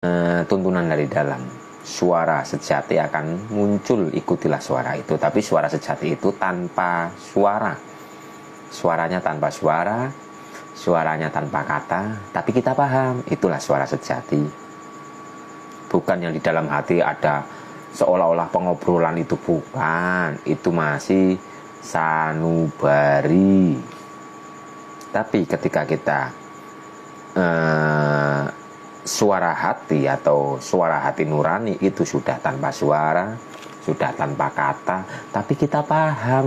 tuntunan dari dalam. Suara sejati akan muncul, ikutilah suara itu. Tapi suara sejati itu tanpa suara. Suaranya tanpa suara, suaranya tanpa kata, tapi kita paham, itulah suara sejati. Bukan yang di dalam hati ada seolah-olah pengobrolan, itu bukan. Itu masih sanubari. Tapi ketika kita suara hati atau suara hati nurani, itu sudah tanpa suara, sudah tanpa kata, tapi kita paham.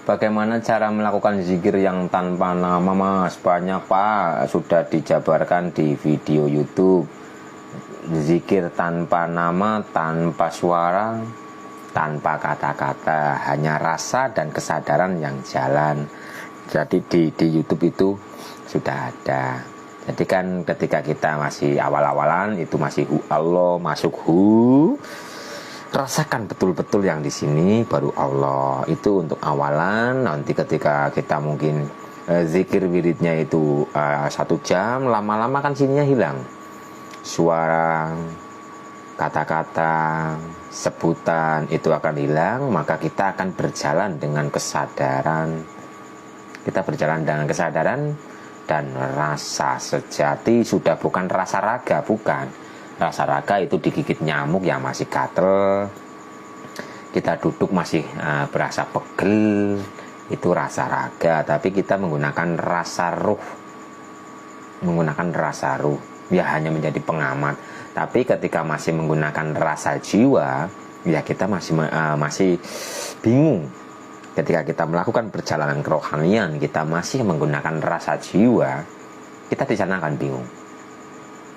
Bagaimana cara melakukan zikir yang tanpa nama, Mas? Banyak, Pak, sudah dijabarkan di video YouTube. Zikir tanpa nama, tanpa suara, tanpa kata-kata, hanya rasa dan kesadaran yang jalan. Jadi di YouTube itu sudah ada. Jadi kan ketika kita masih awal-awalan, itu masih hu Allah, masuk hu, rasakan betul-betul yang di sini baru Allah. Itu untuk awalan. Nanti ketika kita mungkin zikir wiridnya itu 1 jam, lama-lama kan sininya hilang. Suara, kata-kata, sebutan itu akan hilang. Maka kita akan berjalan dengan kesadaran. Kita berjalan dengan kesadaran dan rasa sejati. Sudah bukan rasa raga, bukan. Rasa raga itu digigit nyamuk yang masih gatel, kita duduk masih berasa pegel, itu rasa raga. Tapi kita menggunakan rasa ruh, ya hanya menjadi pengamat. Tapi ketika masih menggunakan rasa jiwa, ya kita masih bingung. Ketika kita melakukan perjalanan kerohanian, kita masih menggunakan rasa jiwa, kita di sana akan bingung.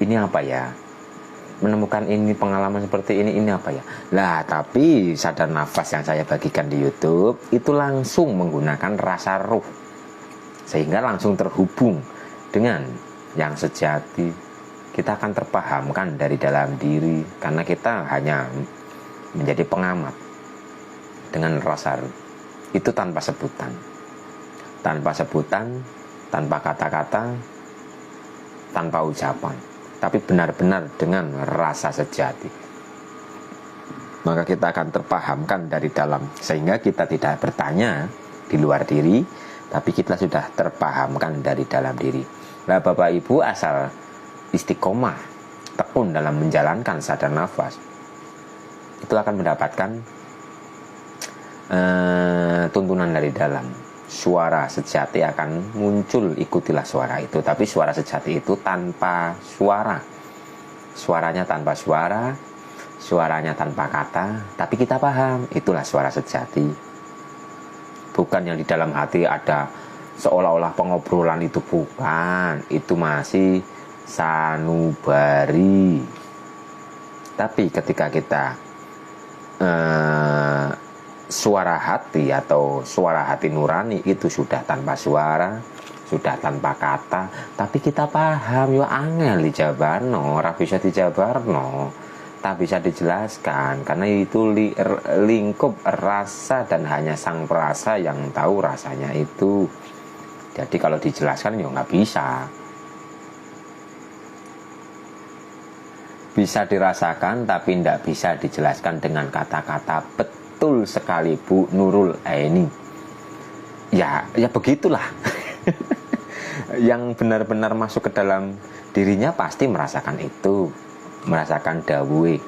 Ini apa ya? Menemukan ini, pengalaman seperti ini apa ya? Lah, tapi sadar nafas yang saya bagikan di YouTube itu langsung menggunakan rasa ruh, sehingga langsung terhubung dengan yang sejati. Kita akan terpahamkan dari dalam diri, karena kita hanya menjadi pengamat dengan rasa ruh. Itu tanpa sebutan, tanpa kata-kata, tanpa ucapan, tapi benar-benar dengan rasa sejati. Maka kita akan terpahamkan dari dalam, sehingga kita tidak bertanya di luar diri, tapi kita sudah terpahamkan dari dalam diri. Nah, Bapak Ibu asal istiqomah, tekun dalam menjalankan sadar nafas, itu akan mendapatkan tuntunan dari dalam. Suara sejati akan muncul, ikutilah suara itu. Tapi suara sejati itu tanpa suara. Suaranya tanpa suara, suaranya tanpa kata, tapi kita paham, itulah suara sejati. Bukan yang di dalam hati ada seolah-olah pengobrolan, itu bukan. Itu masih sanubari. Tapi ketika kita suara hati atau suara hati nurani, itu sudah tanpa suara, sudah tanpa kata, tapi kita paham. Yo angel dijabarno, ora bisa dijabarno, tak bisa dijelaskan, karena itu lingkup rasa dan hanya sang perasa yang tahu rasanya itu. Jadi kalau dijelaskan yo nggak bisa. Bisa dirasakan tapi tidak bisa dijelaskan dengan kata-kata. Betul sekali Bu Nurul Aini. Ya begitulah. Yang benar-benar masuk ke dalam dirinya pasti merasakan itu, merasakan dawuh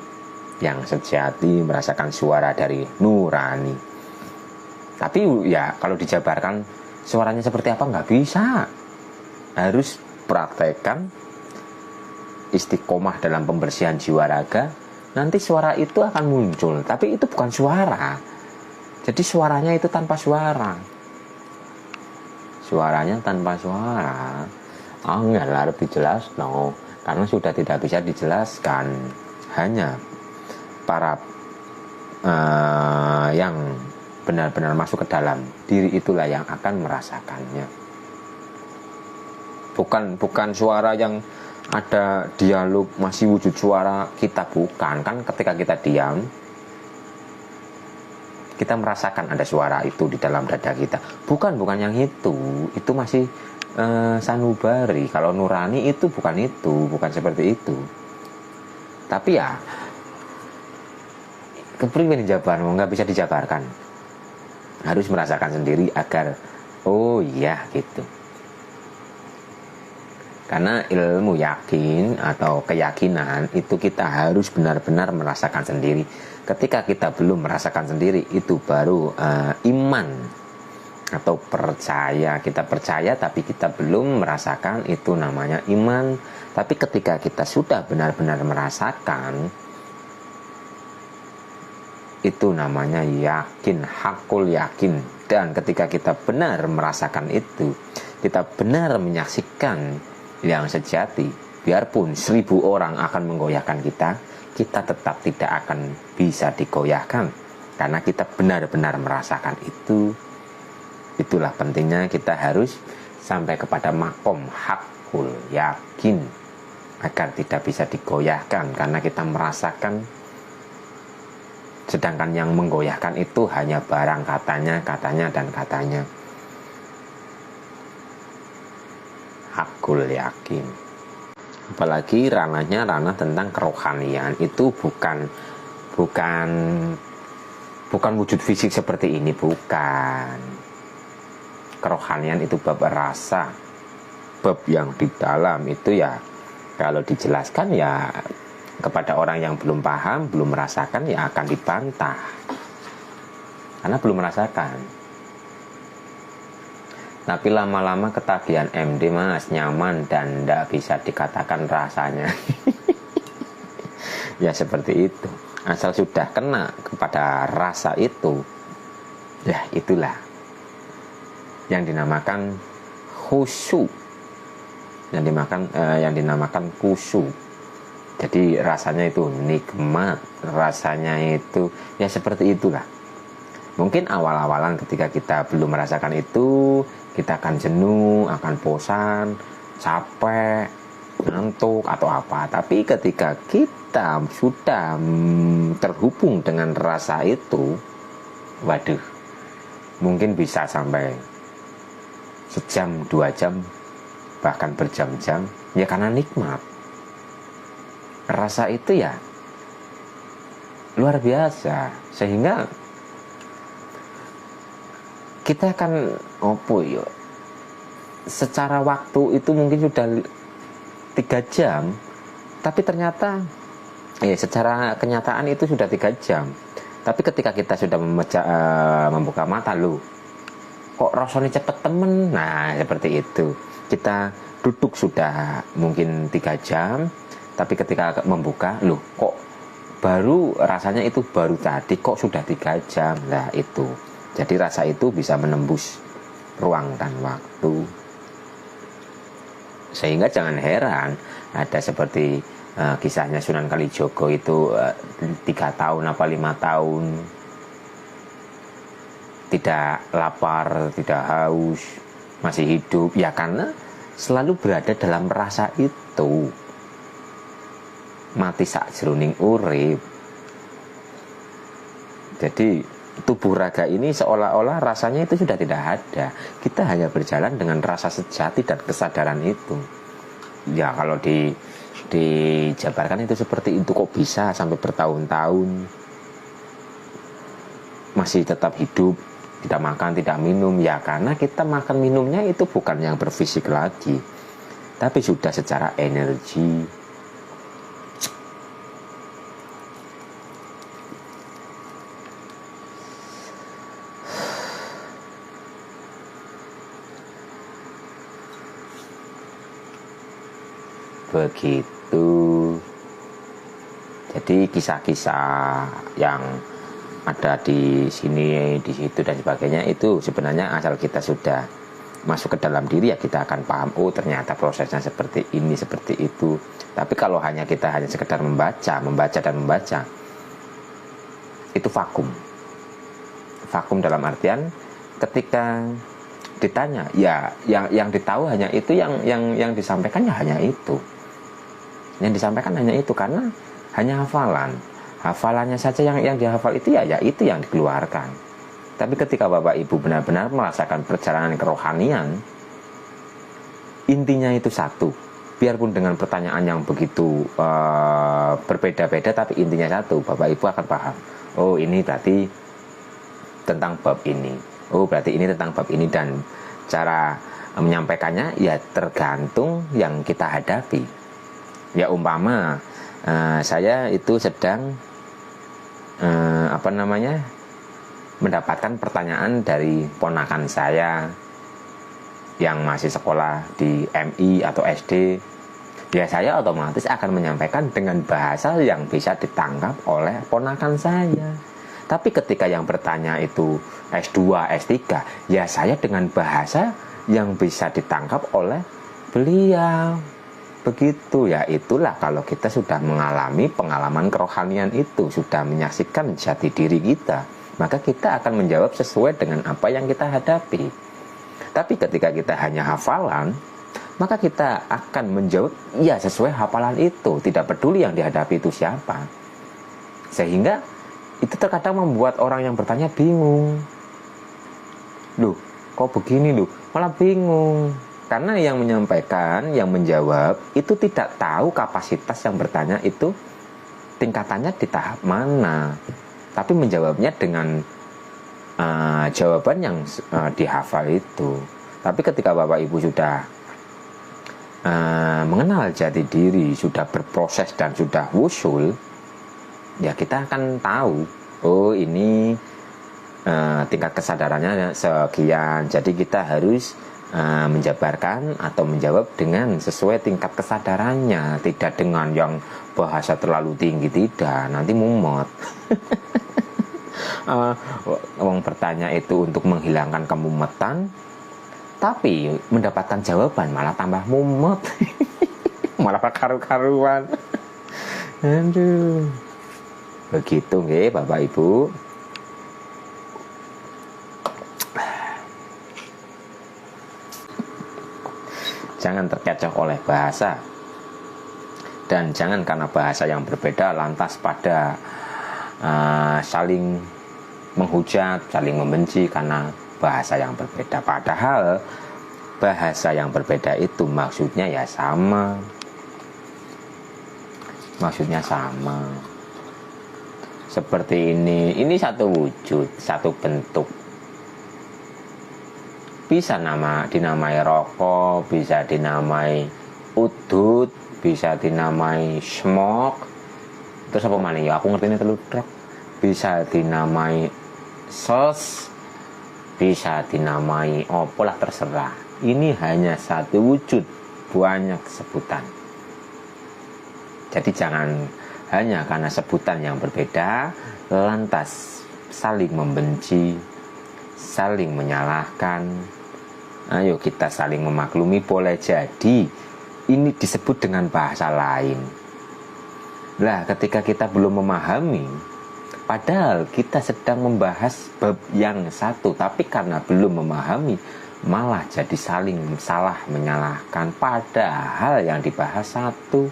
yang sejati, merasakan suara dari nurani. Tapi ya kalau dijabarkan suaranya seperti apa nggak bisa. Harus praktekkan istiqomah dalam pembersihan jiwa raga. Nanti suara itu akan muncul, tapi itu bukan suara. Jadi suaranya itu tanpa suara. Suaranya tanpa suara. Enggak lah, lebih jelas no. Karena sudah tidak bisa dijelaskan. Hanya para yang benar-benar masuk ke dalam diri itulah yang akan merasakannya. Bukan suara yang ada dialog, masih wujud suara kita, bukan. Kan ketika kita diam, kita merasakan ada suara itu di dalam dada kita. Bukan yang itu masih sanubari. Kalau nurani itu, bukan seperti itu. Tapi ya kepriwe dijabar, nggak bisa dijabarkan. Harus merasakan sendiri agar oh iya gitu. Karena ilmu yakin atau keyakinan itu kita harus benar-benar merasakan sendiri. Ketika kita belum merasakan sendiri, itu baru iman atau percaya. Kita percaya tapi kita belum merasakan, itu namanya iman. Tapi ketika kita sudah benar-benar merasakan, itu namanya yakin, hakul yakin. Dan ketika kita benar merasakan itu, kita benar menyaksikan yang sejati, biarpun 1000 orang akan menggoyahkan kita tetap tidak akan bisa digoyahkan, karena kita benar-benar merasakan itu. Itulah pentingnya kita harus sampai kepada makom hakul yakin, agar tidak bisa digoyahkan, karena kita merasakan. Sedangkan yang menggoyahkan itu hanya barang, katanya, dan katanya. Hakul yakin. Apalagi ranahnya ranah tentang kerohanian, itu bukan wujud fisik seperti ini, bukan. Kerohanian itu bab rasa, bab yang di dalam itu ya, kalau dijelaskan ya kepada orang yang belum paham, belum merasakan, ya akan dibantah karena belum merasakan. Tapi lama-lama ketagihan MD, Mas, nyaman dan tidak bisa dikatakan rasanya. Ya seperti itu. Asal sudah kena kepada rasa itu, ya itulah yang dinamakan khusyuk, yang dinamakan khusyuk. Jadi rasanya itu nikmat, rasanya itu ya seperti itulah. Mungkin awal-awalan ketika kita belum merasakan itu, kita akan jenuh, akan bosan, capek, ngantuk atau apa. Tapi ketika kita sudah terhubung dengan rasa itu, waduh, mungkin bisa sampai sejam, 2 jam, bahkan berjam-jam, ya karena nikmat. Rasa itu ya luar biasa, sehingga kita akan secara waktu itu mungkin sudah 3 jam, tapi ternyata secara kenyataan itu sudah 3 jam. Tapi ketika kita sudah membuka mata, kok rasanya cepet temen. Nah seperti itu. Kita duduk sudah mungkin 3 jam, tapi ketika membuka, kok baru rasanya itu baru tadi, kok sudah 3 jam. Nah itu. Jadi rasa itu bisa menembus ruang dan waktu. Sehingga jangan heran ada seperti kisahnya Sunan Kalijogo itu 3 tahun apa 5 tahun tidak lapar, tidak haus, masih hidup. Ya karena selalu berada dalam rasa itu. Mati sakjroning urip. Jadi tubuh raga ini seolah-olah rasanya itu sudah tidak ada. Kita hanya berjalan dengan rasa sejati dan kesadaran itu. Ya kalau dijabarkan itu seperti itu, kok bisa sampai bertahun-tahun masih tetap hidup, tidak makan, tidak minum. Ya karena kita makan minumnya itu bukan yang berfisik lagi, tapi sudah secara energi. Begitu. Jadi kisah-kisah yang ada di sini, di situ dan sebagainya itu sebenarnya asal kita sudah masuk ke dalam diri, ya kita akan paham, oh ternyata prosesnya seperti ini, seperti itu. Tapi kalau kita hanya sekedar membaca, itu vakum. Vakum dalam artian ketika ditanya, ya yang ditahu hanya itu, yang disampaikan ya hanya itu. Yang disampaikan hanya itu, karena hanya hafalannya saja yang dihafal itu ya itu yang dikeluarkan. Tapi ketika Bapak Ibu benar-benar merasakan perjalanan kerohanian, intinya itu satu. Biarpun dengan pertanyaan yang begitu berbeda-beda, tapi intinya satu. Bapak Ibu akan paham, oh ini berarti tentang bab ini, oh berarti ini tentang bab ini. Dan cara menyampaikannya ya tergantung yang kita hadapi. Ya umpama saya itu sedang mendapatkan pertanyaan dari ponakan saya yang masih sekolah di MI atau SD, ya saya otomatis akan menyampaikan dengan bahasa yang bisa ditangkap oleh ponakan saya. Tapi ketika yang bertanya itu S2, S3, ya saya dengan bahasa yang bisa ditangkap oleh beliau. Begitu ya, itulah kalau kita sudah mengalami pengalaman kerohanian itu, sudah menyaksikan jati diri kita, maka kita akan menjawab sesuai dengan apa yang kita hadapi. Tapi ketika kita hanya hafalan, maka kita akan menjawab ya sesuai hafalan itu, tidak peduli yang dihadapi itu siapa. Sehingga itu terkadang membuat orang yang bertanya bingung. Loh, kok begini loh? Malah bingung. Karena yang menyampaikan, yang menjawab itu tidak tahu kapasitas yang bertanya itu tingkatannya di tahap mana. Tapi menjawabnya dengan jawaban yang dihafal itu. Tapi ketika Bapak Ibu sudah mengenal jati diri, sudah berproses dan sudah wusul, ya kita akan tahu, oh ini tingkat kesadarannya sekian, jadi kita harus menjabarkan atau menjawab dengan sesuai tingkat kesadarannya, tidak dengan yang bahasa terlalu tinggi, tidak, nanti mumet. Wong bertanya itu untuk menghilangkan kemumetan, tapi mendapatkan jawaban malah tambah mumet. Malah karu-karuan. Aduh. Begitu nggih Bapak Ibu. Jangan terkecoh oleh bahasa. Dan jangan karena bahasa yang berbeda lantas pada saling menghujat, saling membenci karena bahasa yang berbeda. Padahal bahasa yang berbeda itu maksudnya ya sama. Maksudnya sama. Seperti ini satu wujud, satu bentuk. Bisa dinamai rokok, bisa dinamai udut, bisa dinamai smoke. Terus apa mana ya? Aku ngerti ini telur truk. Bisa dinamai sos, bisa dinamai opolah, terserah. Ini hanya satu wujud, banyak sebutan. Jadi jangan hanya karena sebutan yang berbeda lantas saling membenci, saling menyalahkan. Ayo kita saling memaklumi, boleh jadi ini disebut dengan bahasa lain. Lah ketika kita belum memahami, padahal kita sedang membahas bab yang satu, tapi karena belum memahami malah jadi saling salah menyalahkan, padahal yang dibahas satu.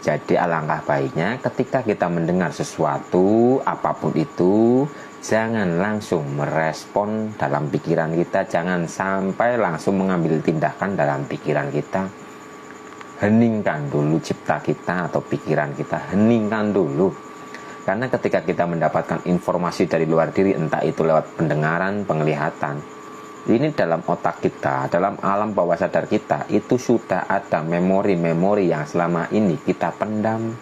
Jadi alangkah baiknya ketika kita mendengar sesuatu apapun itu, jangan langsung merespon dalam pikiran kita, jangan sampai langsung mengambil tindakan dalam pikiran kita. Heningkan dulu cipta kita atau pikiran kita, heningkan dulu. Karena ketika kita mendapatkan informasi dari luar diri, entah itu lewat pendengaran, penglihatan, ini dalam otak kita, dalam alam bawah sadar kita, itu sudah ada memori-memori yang selama ini kita pendam.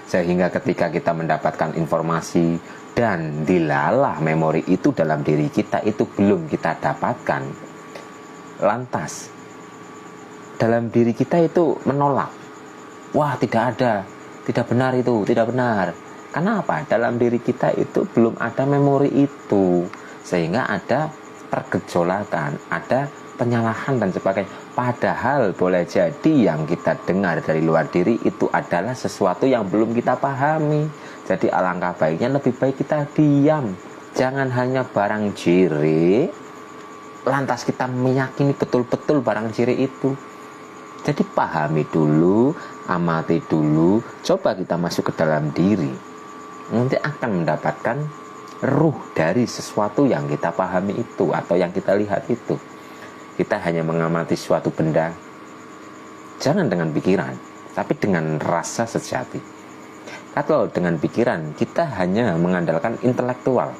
Sehingga ketika kita mendapatkan informasi dan dilalah memori itu dalam diri kita, itu belum kita dapatkan, lantas dalam diri kita itu menolak. Wah, tidak ada, tidak benar itu, tidak benar. Kenapa? Dalam diri kita itu belum ada memori itu, sehingga ada pergejolakan, ada penyalahan dan sebagainya. Padahal boleh jadi yang kita dengar dari luar diri itu adalah sesuatu yang belum kita pahami. Jadi alangkah baiknya lebih baik kita diam. Jangan hanya barang ciri lantas kita meyakini betul-betul barang ciri itu. Jadi pahami dulu, amati dulu, coba kita masuk ke dalam diri, nanti akan mendapatkan ruh dari sesuatu yang kita pahami itu atau yang kita lihat itu. Kita hanya mengamati suatu benda, jangan dengan pikiran, tapi dengan rasa sejati. Kalau dengan pikiran, kita hanya mengandalkan intelektual,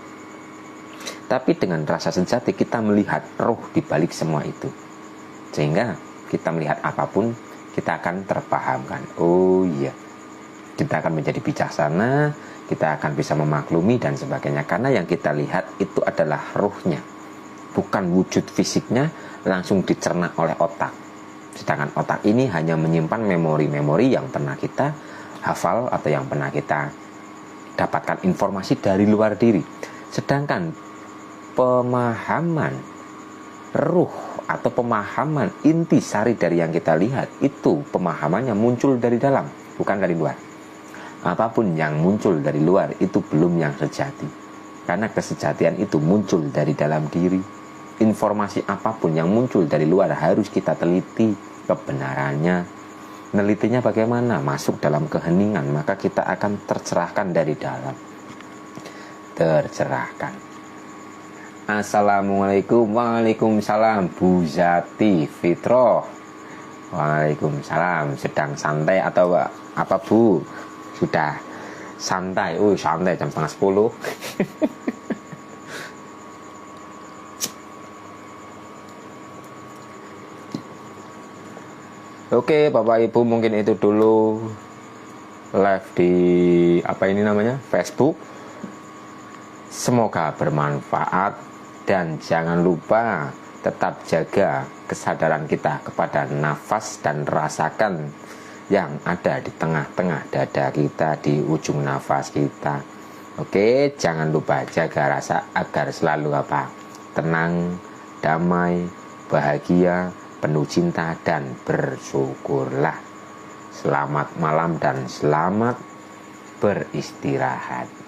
tapi dengan rasa sejati kita melihat roh di balik semua itu. Sehingga kita melihat apapun, kita akan terpahamkan. Oh iya, kita akan menjadi bijaksana, kita akan bisa memaklumi dan sebagainya. Karena yang kita lihat itu adalah ruhnya, bukan wujud fisiknya langsung dicerna oleh otak. Sedangkan otak ini hanya menyimpan memori-memori yang pernah kita hafal atau yang pernah kita dapatkan informasi dari luar diri. Sedangkan pemahaman ruh atau pemahaman inti sari dari yang kita lihat itu pemahamannya muncul dari dalam, bukan dari luar. Apapun yang muncul dari luar itu belum yang sejati, karena kesejatian itu muncul dari dalam diri. Informasi apapun yang muncul dari luar harus kita teliti kebenarannya. Nelitinya bagaimana? Masuk dalam keheningan, maka kita akan tercerahkan dari dalam. Tercerahkan. Assalamualaikum. Waalaikumsalam Bu Zati Fitro. Waalaikumsalam. Sedang santai atau apa Bu? Sudah santai. Santai jam 9:30. Oke, Bapak Ibu, mungkin itu dulu live di Facebook. Semoga bermanfaat dan jangan lupa tetap jaga kesadaran kita kepada nafas dan rasakan yang ada di tengah-tengah dada kita, di ujung nafas kita. Oke, jangan lupa jaga rasa agar selalu tenang, damai, bahagia, penuh cinta dan bersyukurlah. Selamat malam dan selamat beristirahat.